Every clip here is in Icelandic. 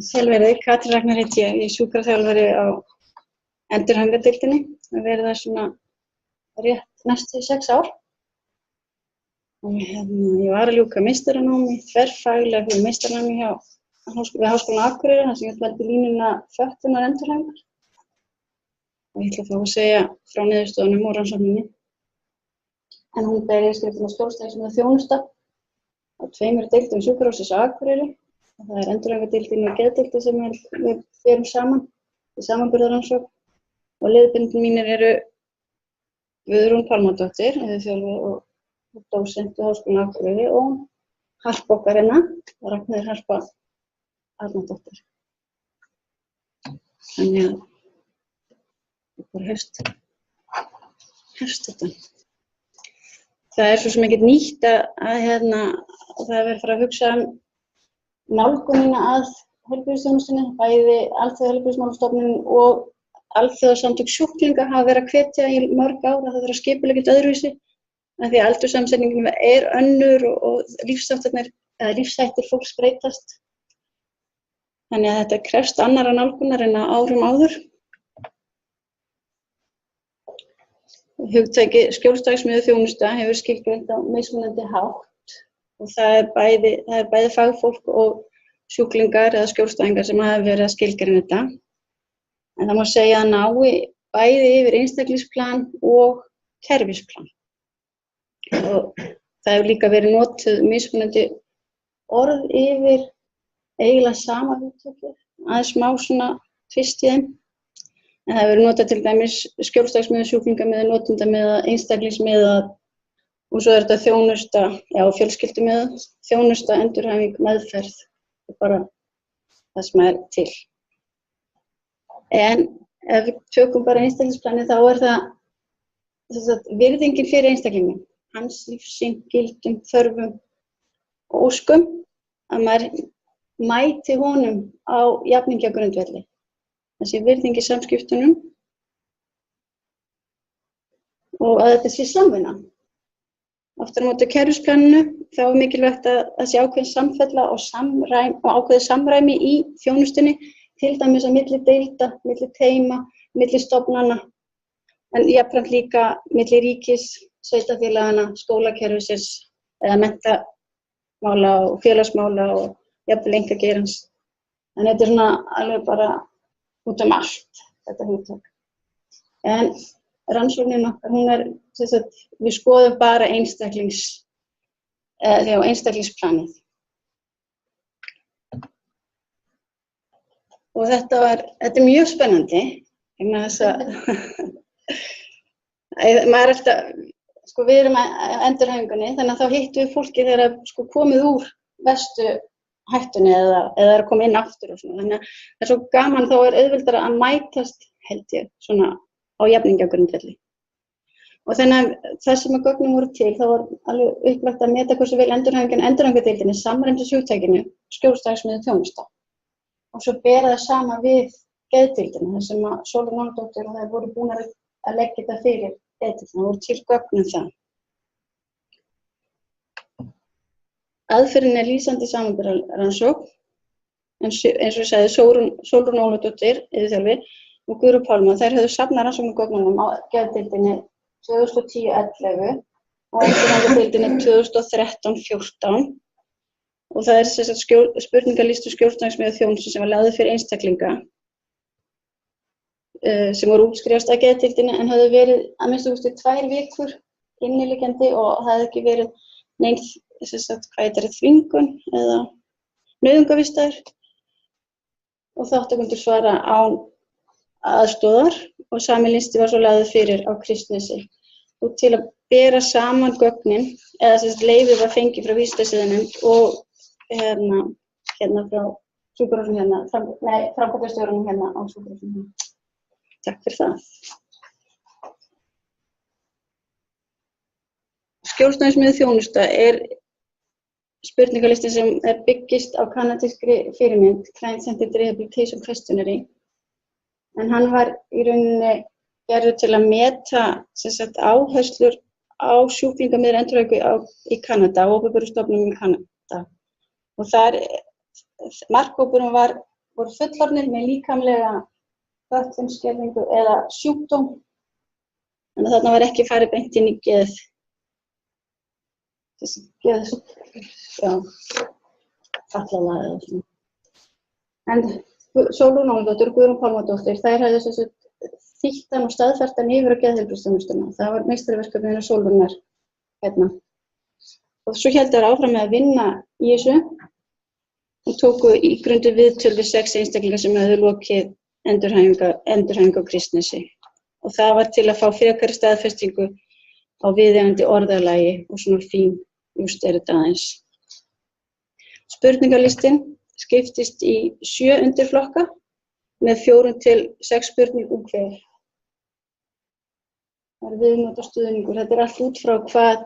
Sjálfverði, Katrín Ragnar heiti ég er sjúkraþjálfari á endurhæfingardeildinni. Ég verið þar svona rétt næstu 6 ár. Og ég var að ljúka meistaranámi, þverfaglega meistaranámi við Háskólann á Akureyri, þar sem ég valdi línuna fötlunar endurhæfingar. Og ég ætla að fá að segja frá niðurstöðunum og rannsókninni. En hún ber yfirskriftina skjólstæðismiðuð þjónusta á 2 deildum sjúkrahússins á Akureyri. Og það er endurhæfingardeildin og geðdeildin sem við berum saman í samanburðarrannsókn. Og leiðbeinendur mínir eru Guðrún Pálmadóttir, yfirþjálfari og dósent við Háskólann á Akureyri, og Harpa okkar Ragnheiður Harpa Arnardóttir. Þannig að ég bara hefst þetta. Það er svo sem ekkert nýtt að það er verið að fara að hugsa nálgunina að heilbrigðisþjónustunni, bæði Alþjóðaheilbrigðismálastofnunin og alþjóðasamtök sjúklinga hafa verið að hvetja í mörg ár að það þarf að skipuleggja þetta öðruvísi, af því að aldurssamsetningin er önnur og lífshættir fólks breytast. Þannig að þetta krefst annarra nálgunar en á árum áður. Hugtakið skjólstæðismiðuð þjónusta hefur skilgreint á mismunandi hátt og það er bæði fagfólk og sjúklingar eða skjólstæðingar sem hafa verið að skilgreina þetta. En það má segja að nái bæði yfir einstaklingsplan og kerfisplan. Og það hefur líka verið notuð mismunandi orð yfir eiginlega sama hugtakið, aðeins smá svona tvist í þeim. En það hefur verið notað til dæmis skjólstæðismiðuð sjúklingamiðað, notendamiðað, einstaklingsmiðað og svo er þetta þjónusta, fjölskyldumiðað, þjónusta, endurhæfing, meðferð og bara það sem er til. En ef við tökum bara einstaklingsplanið þá er það virðingin fyrir einstaklingum, hans lífssýn, gildum, þörfum og óskum að maður mæti honum á jafningjagrundvelli. Það sé virðing í samskiptunum og að þetta sé samvinna. Aftur á móti kerfisplaninu þá er mikilvægt að það sé ákveðin samfella og ákveðið samræmi í þjónustunni, til dæmis að milli deilda, milli teyma, milli stofnana, en jafnframt líka milli ríkis, sveitarfélagana, skólakerfisins eða menntamála og félagsmála og jafnvel einkageirans. En þetta er svona alveg bara út allt, þetta hugtak. En rannsóknin okkar, hún er, við skoðum bara einstaklingsplanið. Og þetta er mjög spennandi, vegna þess að maður er alltaf, við erum að endurhæfingunni, þannig að þá hittum við fólki þegar komið úr verstu hættunni eða er að koma inn aftur og svona. Þannig að það er svo gaman, þá er auðveldara að mætast, held ég, svona á jafningjagrundvelli. Og þannig að það sem að gögnum voru til, þá var alveg upplagt að meta hversu vel endurhæfingardeildinni samræmdi hugtakinu skjólstæðismiðuð þjónusta. Og svo bera það saman við geðdeildina, þar sem að Sólrún Ólafsdóttir og þær voru búnar að leggja þetta fyrir geðdeildina, það voru til gögn það. Aðferðin er lýsandi samanburðarrannsókn, eins og ég sagði, Sólrún Ólafsdóttir, yfirþjálfi, og Guðrún Pálma, þær höfðu safnað rannsóknargögnunum á geðdeildinni 2010-11 og endurhæfingardeildinni 2013-14. Og það er spurningalistu skjólstæðismiðuð þjónustu sem var lagður fyrir einstaklinga sem voru útskrifast að geðdeildinni en höfðu verið að minnsta kosti 2 vikur inniliggjandi og það hefði ekki verið nein þvingun eða nauðungarvistaður og þátttakendur svara án aðstoðar og sami listi var svo lagður fyrir á Kristnesi. Og til að bera saman gögnin, eða leyfið var fengið frá vísindasiðanefnd og frá sjúkrahúsinu framkvæmdastjórunum á sjúkrahúsinu. Takk fyrir það. Skjólstæðismiðuð þjónusta er spurningalisti sem byggist á kanadískri fyrirmynd, Client-Centered Rehabilitation Questionnaire, en hann var í rauninni gerður til að meta áherslur á sjúklingamiðuð endurhæfingu í Kanada, opinberum stofnunum í Kanada. Og þar, markhópurinn var voru fullorðnir með líkamlega fötlun, skerðingu eða sjúkdóm. Þannig að þarna var ekki farið beint inn í fallaða eða svona. En Sólrún Ólafsdóttir og Guðrún Pálmadóttir, þær hefðu sem sagt þýttan og staðfestan yfir á geðheilbrigðisþjónustuna. Það var meistaraverkefnið Sólrúnar hérna. Og svo héldu þær áfram með að vinna í þessu og tóku ígrunduð viðtöl við 6 einstaklingar sem hefðu lokið endurhæfingu á Kristnesi. Og það var til að fá frekari staðfestingu á viðeigandi orðalagi og svona fín er þetta aðeins. Spurningalistinn skiptist í 7 undirflokka með 4 til 6 spurningum hver. Það viðmót og stuðningur. Þetta allt út frá hvað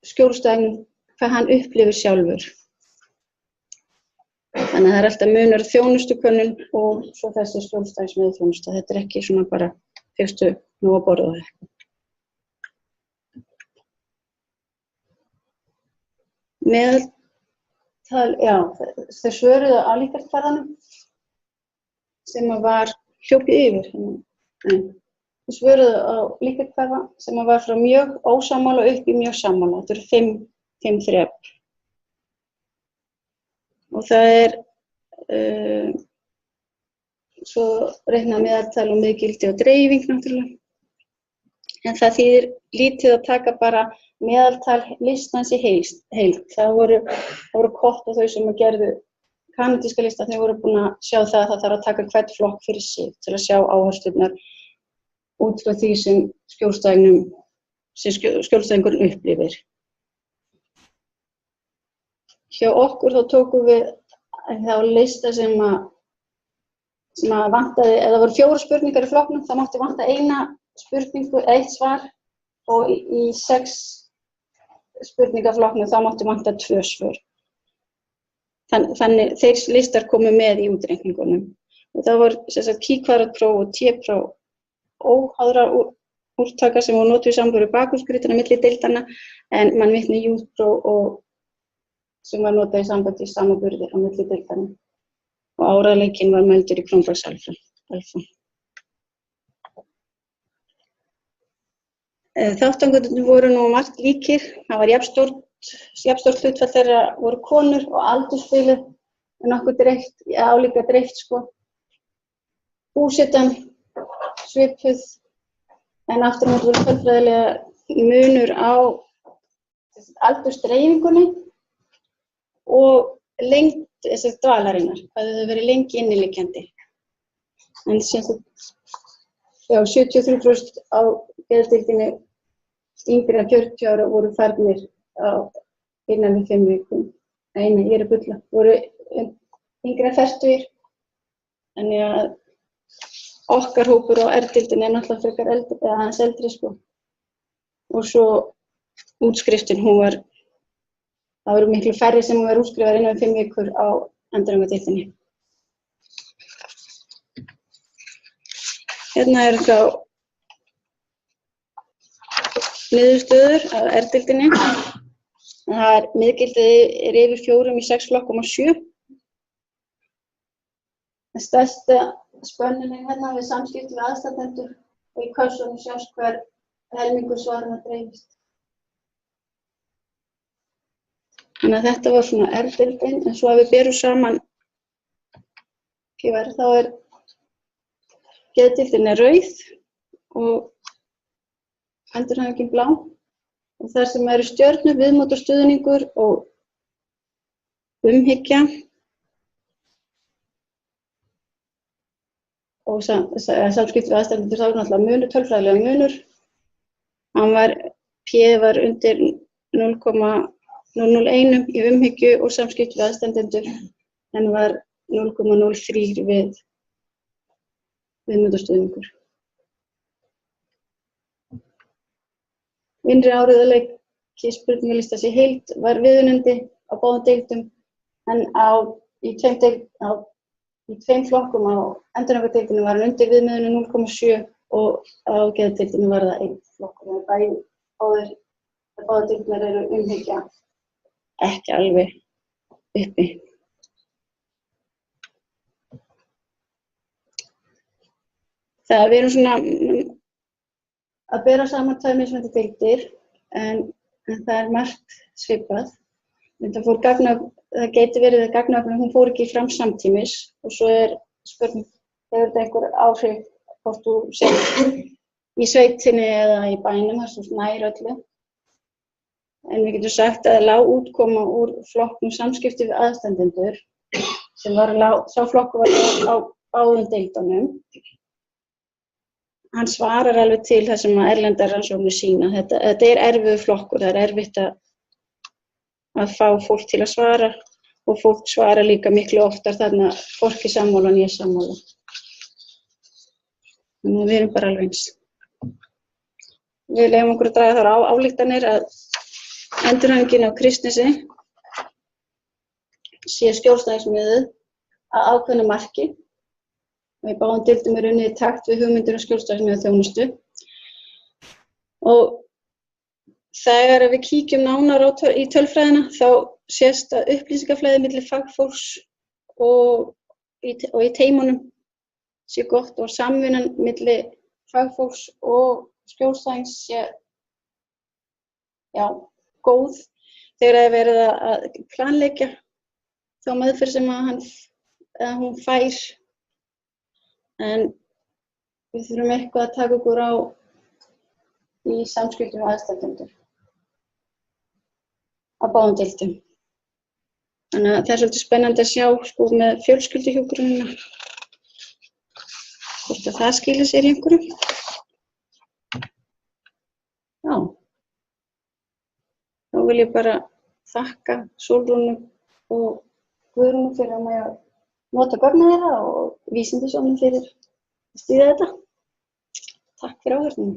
skjólstæðingurinn, hvað hann upplifir sjálfur. Þannig að það alltaf munur þjónustukönnun og svo þessi skjólstæðingsmeðþjónusta. Þetta ekki svona bara fyrstu nú að borða það eitthvað. Meðaltal, þeir svöruðu á líkamskvarðanum sem var hljópið yfir. Þeir svöruðu á líkamskvarða sem var frá mjög ósammála upp í mjög sammála. Þetta eru 5 þrep. Og það svo reiknað meðaltal og miðgildi og dreifing náttúrulega. En það þýðir lítið að taka bara meðaltal listans í heild. Það voru kort og þau sem gerðu kanadíska lista, þeir voru búin að sjá það að það þarf að taka hvern flokk fyrir sig til að sjá áherslurnar út frá því sem skjólstæðingurinn upplifir. Hjá okkur þá tókum við þá lista sem að vantaði, eða voru 4 spurningar í flokknum, það mátti vanta 1 spurningu, 1 svar og í 6 spurningaflokknum þá mátti vanta 2 svör. Þannig þeir listar komu með í útreikningunum. Og það voru ký-kvadratpróf og t-próf óháðra úrtaka sem voru notuð í samanburði bakgrunnsgreinar milli deildanna, en mann vitni júðpróf og sem var notað í sambandi samanburði á milli deildanna. Og áreiðanleikinn var mældur í Kronbergs alfa. Þátttakendur voru nú margt líkir. Það var jafnstórt hlutfall þeirra voru konur og aldursbilið nokkuð dreift, álíka dreift sko. Búsetan svipuð, en aftur á móti voru tölfræðilega munur á aldursdreifingunni og lengd dvalarinnar, hvað þau verið lengi inniliggjandi. En 73% á geðdeildinni yngri en 40 ára voru farnir innan við 5 vikum. Nei, ég er að bulla. Voru yngri en 40. Þannig að okkar hópur á R-deildinni er náttúrulega frekar eldri, eða aðeins eldri sko. Og svo útskriftin, það voru miklu færri sem var útskrifaðir innan við 5 vikur á endurhæfingardeildinni. Hérna eru þá niðurstöður á R-deildinni. Miðgildið er yfir 4 í 6 flokkum af 7. Það stærsta spönnunin hérna við samskipti við aðstandendur og í kössunum sjást hver helmingur svarana dreifist. Þannig að þetta var svona R-deildin, en svo að við berum saman þá geðdeildin er rauð og endurhæfingin blá. Og þar sem eru stjörnur, viðmót og stuðningur og umhyggja og samskipti við aðstandendur, þá náttúrulega munur, tölfræðilega munur. P var undir 0,001 í umhyggju og samskipti við aðstandendur, en var 0,03 við viðmót og stuðningur. Innri áreiðanleiki spurningalistans í heild var viðunandi á báðum deildum, en í 2 flokkum á endurhæfingardeildinni var hann undir viðmiðinu 0,7 og á geðdeildinni var það 1 flokkur. Báðar deildirnar eru umhyggja ekki alveg uppi. Það við erum svona að bera saman tvær mismunandi deildir en það margt svipað. Það gæti verið að gagnaöflun, hún fór ekki fram samtímis og svo spurning, hefur þetta einhver áhrif hvort þú sért í sveitinni eða í bænum, það er nær öllu. En við getum sagt að lág útkoma úr flokknum samskipti við aðstandendur, sem sá flokkur var á báðum deildunum. Hann svarar alveg til það sem erlendar rannsóknir sýna. Þetta erfiður flokkur, það erfitt að fá fólk til að svara og fólk svara líka miklu oftar þarna hvorki sammála né sammála. Þannig að við erum bara alveg eins. Við leyfum okkur að draga þar ályktanir að endurhæfingin á Kristnesi sé skjólstæðismiðuð að ákveðnu marki. Við báðum deildum unnið í takt við hugmyndir og skjólstæðismiðuð þjónustu. Og þegar við kíkjum nánar í tölfræðina þá sést að upplýsingaflæði milli fagfólks og í teymunum sé gott og samvinnan milli fagfólks og skjólstæðings sé góð þegar það verið að planleggja þá meðferð sem hún fær. En við þurfum eitthvað að taka okkur á í samskiptum við aðstandendur á báðum deildum. Þannig að það er svolítið spennandi að sjá með fjölskylduhjúkrunina hvort að það skilir sér í einhverju. Já. Þá vil ég bara þakka Sólrúnu og Guðrúnu fyrir að mega nota gögnin þeirra og Vísindasjónum fyrir að styðja þetta. Takk fyrir áheyrnina.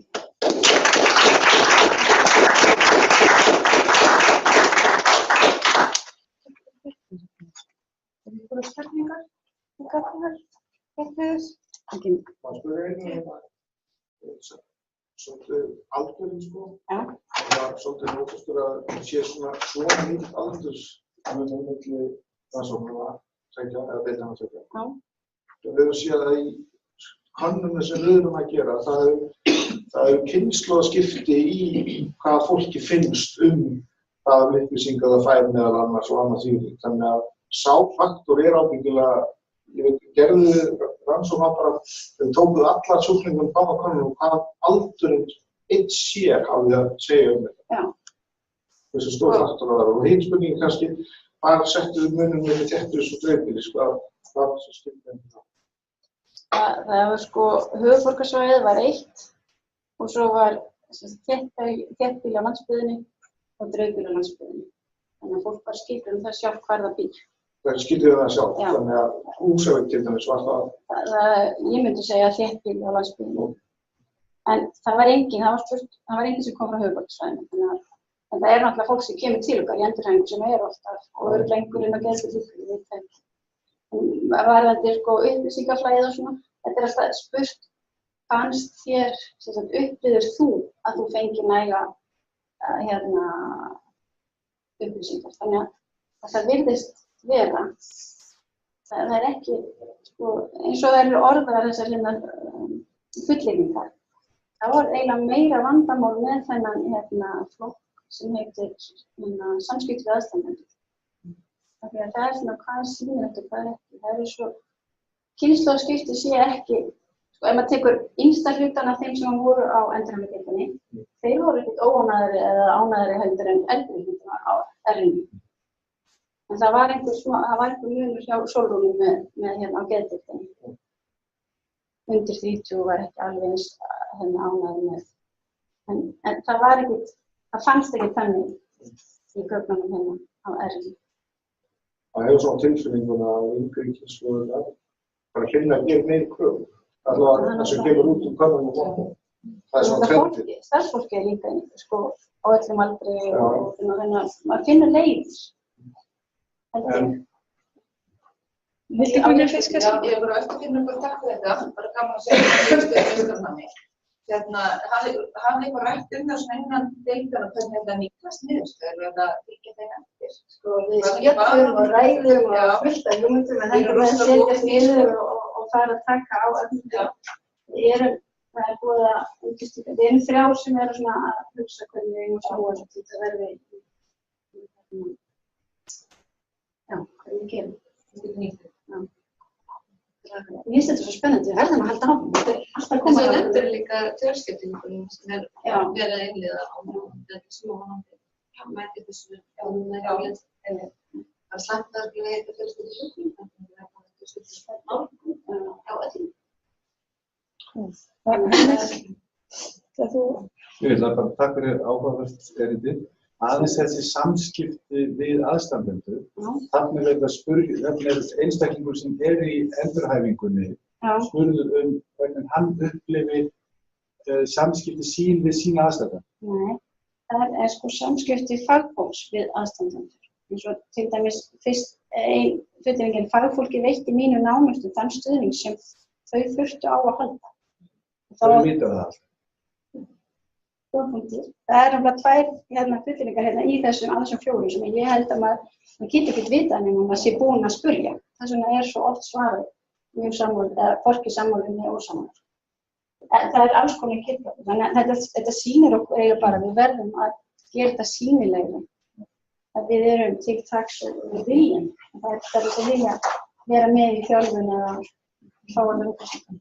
Einhverjar spurningar? Svolítið aldurinn sko. Það var svolítið nótastur að sé svona mikill aldurs milli rannsókna eða deildana að segja. Við höfum séð að í könnunum sem við erum að gera, það eru kynslóðaskipti í hvað fólki finnst hvaða upplýsingar það fær meðal annars og annað því. Þannig að sá faktor ábyggilega, ég veit, gerðu rannsókn bara, þau tókuð allar sjúklingum báða könnunum hvað aldurinn einn sér hafði að segja þetta. Já. Þessu stór faktor það. Og hinn spurningin kannski, hvað settu við munum með þéttbýlis og dreifbýlis, hvað sem skiptir það? Það var höfuðborgarsvæðið var eitt og svo var þéttbýli á landsbyggðinni og dreifbýli á landsbyggðinni. Þannig að fólk var skilur það sjálf hvar það býr. Það skilur það sjálf, þannig að Húsavík til dæmis var það? Ég myndi segja þéttbýli á landsbyggðinni. En það var enginn sem kom frá höfuðborgarsvæðinu. En það náttúrulega fólk sem kemur til okkar í endurhæfingu sem oftar og einhverjum að geðsjúkdómum. Varðandi upplýsingaflæðið og svona, þetta alltaf spurt, fannst þér, upplifðir þú að þú fengir næga upplýsingar? Þannig að það virðist vera, það ekki, eins og það eru orðaðar þessar fullyrðingar. Það var eiginlega meira vandamál með þennan flokk sem heitir samskipti við aðstandendur. Það er svona hvað sýnir þetta og hvað ekki. Það eru svo, kynslóðaskipti sé ekki, ef maður tekur yngsta hlutan af þeim sem voru á endurhæfingardeildinni, þeir voru ekkert óánægðari eða ánægðari heldur en eldri hlutan á R-inu. En það var einhver munur hjá Sólrúnu með á geðdeildinni. Undir 30 var ekki alveg eins ánægður með. En það fannst ekki þannig í gögnunum á R-inu. Það hefur svona tilfinninguna að yngri kynslóðirnar bara að gera meiri kröfur. Allavega það sem kemur út könnunum og vonum. Það er svona trendið. Starfsfólki líka á öllum aldri og þannig að maður finnur leiðir. Viltu byrja fyrst kannski? Ég bara eftir finnum bara takk fyrir þetta, bara gaman að segja hafið eitthvað rætt það svona innan deildana hvernig þetta nýtast niðurstöður og þetta byggja þeim eftir? Við skemmtum og ræðum og fullt af hugmyndum en þetta með að setjast niður og fara að taka á öllum. Það er búið að undirstrika. Við erum 3 sem eru svona að hugsa hvernig við erum snúa þetta verði hvernig við gerum. Mér finnst þetta svo spennandi, við verðum að halda áfram. Þetta er alltaf að koma. Svo nefndir líka fjölskyldunum sem er verið að innleiða á þetta snúandi. Mæti þessu það er slæmt að við heita fjölskyldunum, þannig að Ég vil bara takk fyrir áhugavert erindi. Aðeins þessi samskipti við aðstandendur. Þarna er einstaklingur sem í endurhæfingunni spurður hvernig hann upplifir samskipti sín við sína aðstandendur. Nei, það er sko samskipti fagfólks við aðstandendur. Eins og til dæmis fyrst fullyrðingin fagfólki veitti mínu nánustu þann stuðning sem þau þurftu á að halda. Þau vita það allt. Það er nefnilega 2 fullyrðingar í þessum 4 sem ég held að maður getur ekki vita nema maður sé búinn að spyrja. Þess vegna er svo oft svarið mjög sammála, eða hvorki sammála né ósammála. Það er alls konar kirkja. Þannig að þetta sýnir okkur eiginlega bara, við verðum að gera þetta sýnilega. Að við erum til taks og við viljum. Það er þetta vilja vera með í þjálfun eða fá að vera upplýsingar.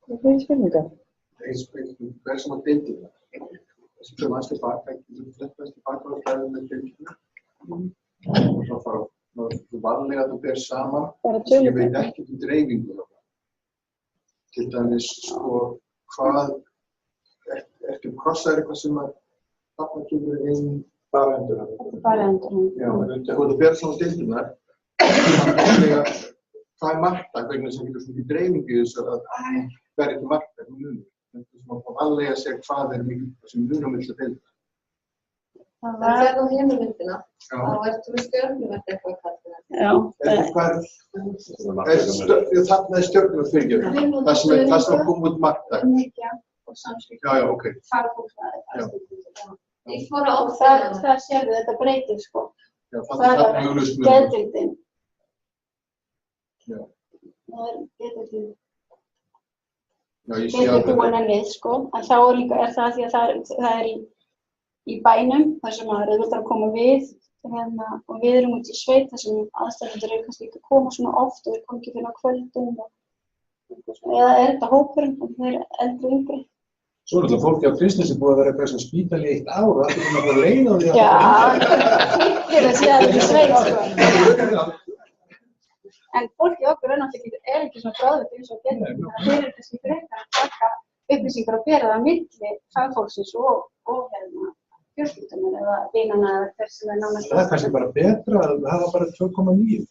Hvað er spurningar? Hver sem að deildina. Sem aðstu bakvæðsfræðin með deildina. Og svo fara varlega að þú ber saman. Ég veit ekki dreifingu á það. Til dæmis, sko, hvað ertu krossaður eitthvað sem að þarna kemur inn bara endurhæfingu? Bara endurhæfingu. Já, og þú ber saman deildina. Það er marktak vegna sem getur svona í dreifingu þess að það er ekki marktak með munum. Það er svona að aðlega segja hvað mikið sem munum vilja deilda. Það er á heimilmyndina, þá ertu með stjörnumerki eitthvað að kalla það. Já. Þarna er stjörnumerki, það sem er komið út marktak. Já, ok. Ég fór á það sérðu þetta breytir sko. Það er geðdeildin. Já. Það er geðdeildin. Betur búin en við sko. En þá líka það því að það er í bænum, þar sem maður auðvitað að koma við og við erum út í sveit þar sem aðstæðendur eru kannski ekki að koma svona oft og þeir koma ekki fyrir á kvöldum eða er þetta hópurinn og þeir eru eldri og yngri. Svo er þetta fólki á Kristnes sem búið að vera eitthvað sem spítali í 1 ár og allir er að leina á því að það er að segja þetta í sveit sko. En fólki okkur er ekki svona bráðviti eins og getur. Það er kannski frekar að taka upplýsingar og bera það milli fagfólksins og fjölskyldunar eða vinana eða hver sem er nánast. Það er kannski bara betra að hafa bara 2,9.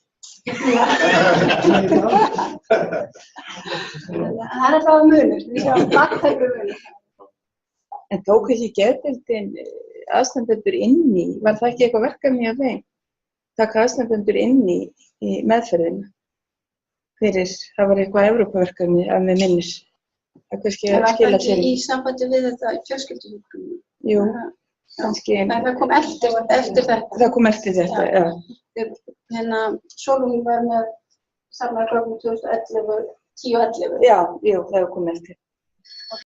Það er alltaf munur, við sjáum marktækur munur. En tók ekki geðdeildin aðstandendur inn í, var það ekki eitthvað verkefni af þeim? Taka aðstandendur inn í meðferðina? Fyrir, það var eitthvað Evrópaverkefni að með minnis. Það kannski skila sér. Það var ekki í sambandi við þetta fjölskylduhjúkrun. Jú, kannski. Nei, það kom eftir þetta. Það kom eftir þetta, já. Sólrún var með samlega gögnum 2011, 10-11. Já, jú, það kom eftir.